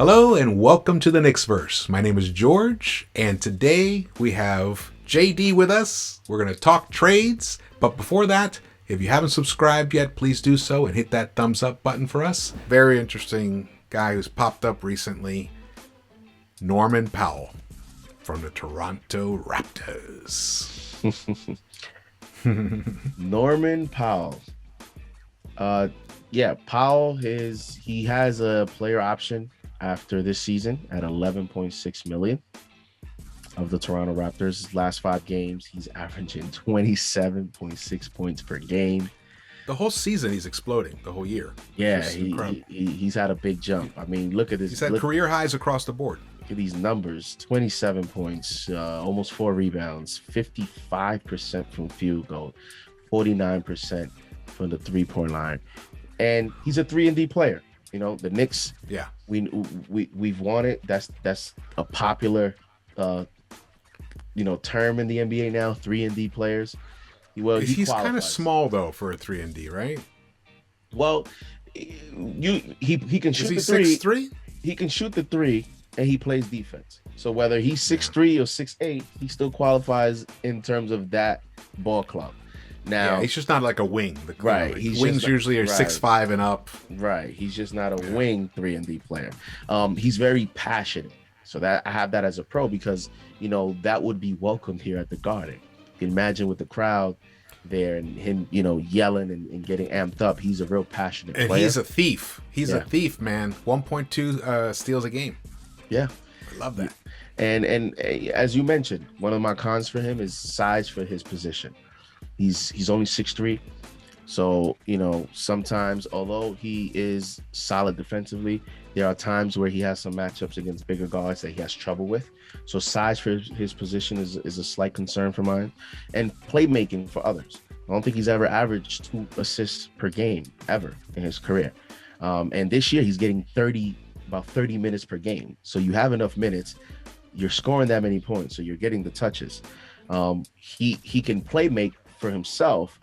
Hello and welcome to the Knicks-Verse. My name is George, and today we have JD with us. We're going to talk trades, but before that, if you haven't subscribed yet, please do so and hit that thumbs up button for us. Very interesting guy who's popped up recently, Norman Powell from the Toronto Raptors. Norman Powell. Powell he has a player option after this season at 11.6 million of the Toronto Raptors. His last 5 games, he's averaging 27.6 points per game. The whole season, he's exploding. The whole year. Yeah, he's had a big jump. I mean, look at this. He's had career highs across the board. Look at these numbers: 27 points, almost 4 rebounds, 55% from field goal, 49% from the 3-point line, and he's a 3-and-D player. You know, the Knicks. Yeah, we've wanted. That's a popular, term in the NBA now. 3-and-D players. He's kind of small though for a 3-and-D, right? Well, he can shoot the 3. 6'3"? He can shoot the 3, and he plays defense. So whether he's 6'3" or 6'8", he still qualifies in terms of that ball club. Now he's just not like a wing. Right. Wings usually are 6'5" and up. Right. He's just not a wing 3-and-D player. He's very passionate. So that I have that as a pro because, that would be welcomed here at the Garden. You can imagine with the crowd there and him, yelling and getting amped up. He's a real passionate player. And he's a thief. He's a thief, man. 1.2 steals a game. Yeah. I love that. And as you mentioned, one of my cons for him is size for his position. He's only 6'3", so sometimes, although he is solid defensively, there are times where he has some matchups against bigger guards that he has trouble with. So size for his position is a slight concern for mine, and playmaking for others. I don't think he's ever averaged 2 assists per game ever in his career, and this year he's getting about 30 minutes per game. So you have enough minutes, you're scoring that many points, so you're getting the touches. He can play make for himself,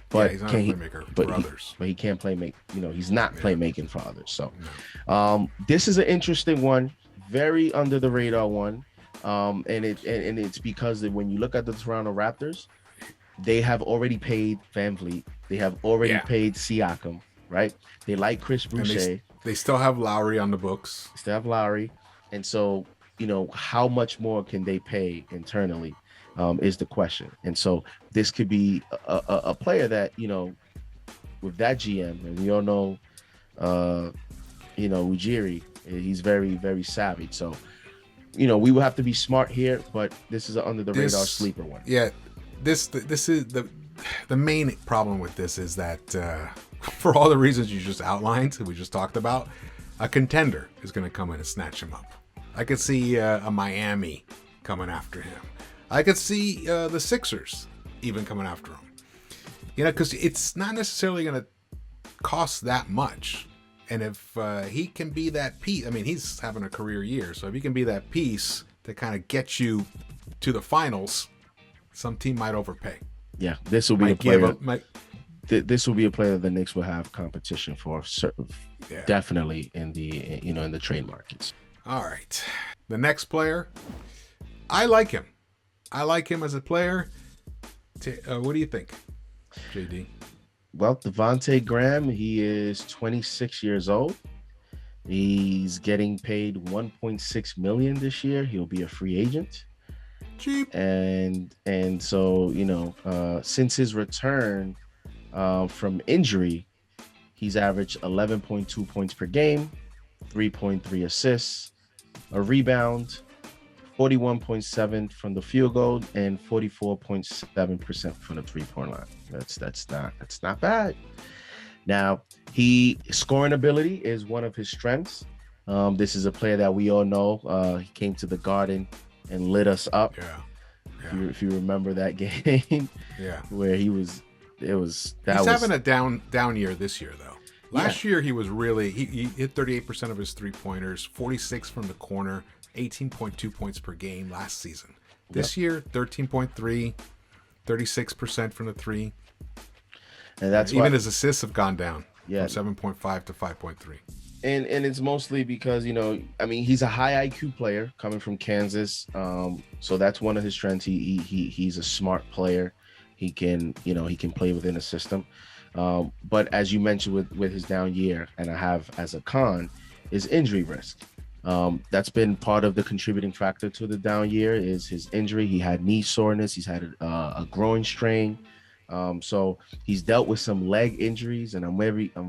but he's not a playmaker for others. But he can't play make. He's not playmaking for others. So, this is an interesting one, very under the radar one, and it's because when you look at the Toronto Raptors, they have already paid VanVleet, they have already paid Siakam, right? They like Chris Boucher. They still have Lowry on the books. They still have Lowry, and so how much more can they pay internally? Is the question. And so this could be a player that, with that GM, and we all know, Ujiri, he's very, very savvy. So, we will have to be smart here, but this is an under the radar sleeper one. Yeah. This is the main problem with this is that for all the reasons you just outlined, we just talked about, a contender is going to come in and snatch him up. I could see a Miami coming after him. I could see the Sixers even coming after him. Because it's not necessarily going to cost that much. And if he can be that piece, I mean, he's having a career year. So if he can be that piece to kind of get you to the finals, some team might overpay. Yeah, this will be a player. This will be a player that the Knicks will have competition for, definitely in the in the trade markets. All right, the next player, I like him. I like him as a player. What do you think, JD? Well, Devonte Graham, he is 26 years old. He's getting paid 1.6 million this year. He'll be a free agent. Cheap. And so, since his return from injury, he's averaged 11.2 points per game, 3.3 assists, a rebound, 41.7 from the field goal, and 44.7% from the 3-point line. That's not bad. Now, scoring ability is one of his strengths. This is a player that we all know. He came to the Garden and lit us up. Yeah. If you remember that game, where he's having a down year this year though. Last year he was really he hit 38% of his 3-pointers, 46 from the corner, 18.2 points per game last season. This year, 13.3, 36% from the 3. And that's even his assists have gone down from 7.5 to 5.3. And it's mostly because, I mean, he's a high IQ player coming from Kansas. So that's one of his strengths. He's a smart player. He can play within a system. But as you mentioned with his down year, and I have as a con, is injury risk. That's been part of the contributing factor to the down year is his injury. He had knee soreness. He's had a groin strain. So he's dealt with some leg injuries, and I'm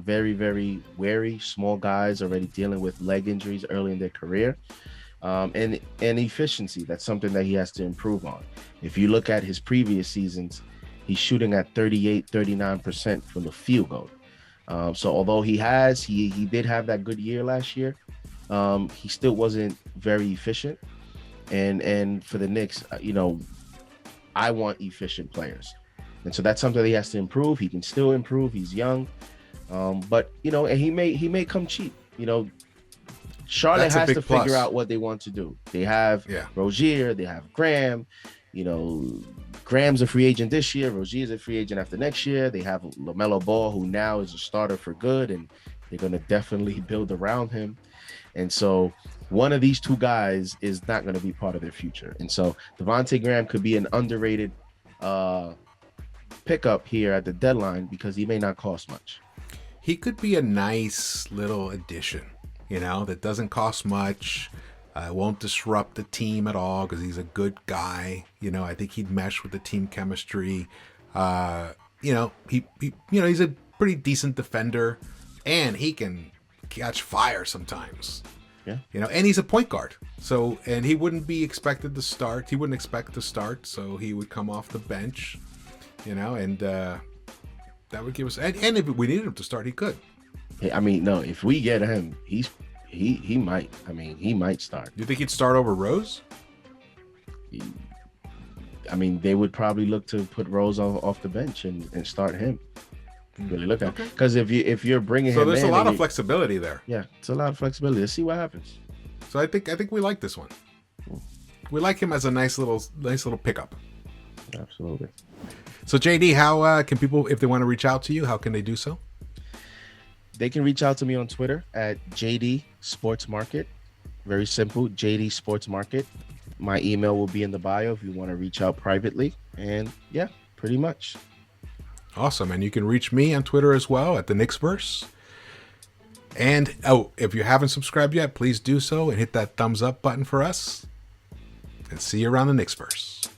very, very wary. Small guys already dealing with leg injuries early in their career. And efficiency, that's something that he has to improve on. If you look at his previous seasons, he's shooting at 39% from the field goal. So although he did have that good year last year, he still wasn't very efficient. And for the Knicks, I want efficient players. And so that's something that he has to improve. He can still improve. He's young. But and he may come cheap. Charlotte has to figure out what they want to do. They have Rozier, they have Graham. Graham's a free agent this year. Rozier's a free agent after next year. They have LaMelo Ball, who now is a starter for good, and they're going to definitely build around him. And so one of these two guys is not going to be part of their future. And so Devonte Graham could be an underrated pickup here at the deadline because he may not cost much. He could be a nice little addition, that doesn't cost much. Won't disrupt the team at all because he's a good guy. I think he'd mesh with the team chemistry. He's a pretty decent defender, and he can catch fire sometimes. Yeah. And he's a point guard. So, and he wouldn't be expected to start. He wouldn't expect to start, so he would come off the bench. And that would give us. And if we needed him to start, he could. I mean, no. If we get him, he might. I mean, he might start. You think he'd start over Rose? I mean, they would probably look to put Rose off the bench and start him. Really look at because if you're bringing him, so there's a lot of flexibility there. Yeah, it's a lot of flexibility. Let's see what happens. So I think we like this one. We like him as a nice little pickup. Absolutely. So JD, how can people, if they want to reach out to you, how can they do so? They can reach out to me on Twitter at JD Sports Market. Very simple, JD Sports Market. My email will be in the bio if you want to reach out privately. And yeah, pretty much. Awesome. And you can reach me on Twitter as well at the Knicks-Verse. And if you haven't subscribed yet, please do so and hit that thumbs up button for us. And see you around the Knicks-Verse.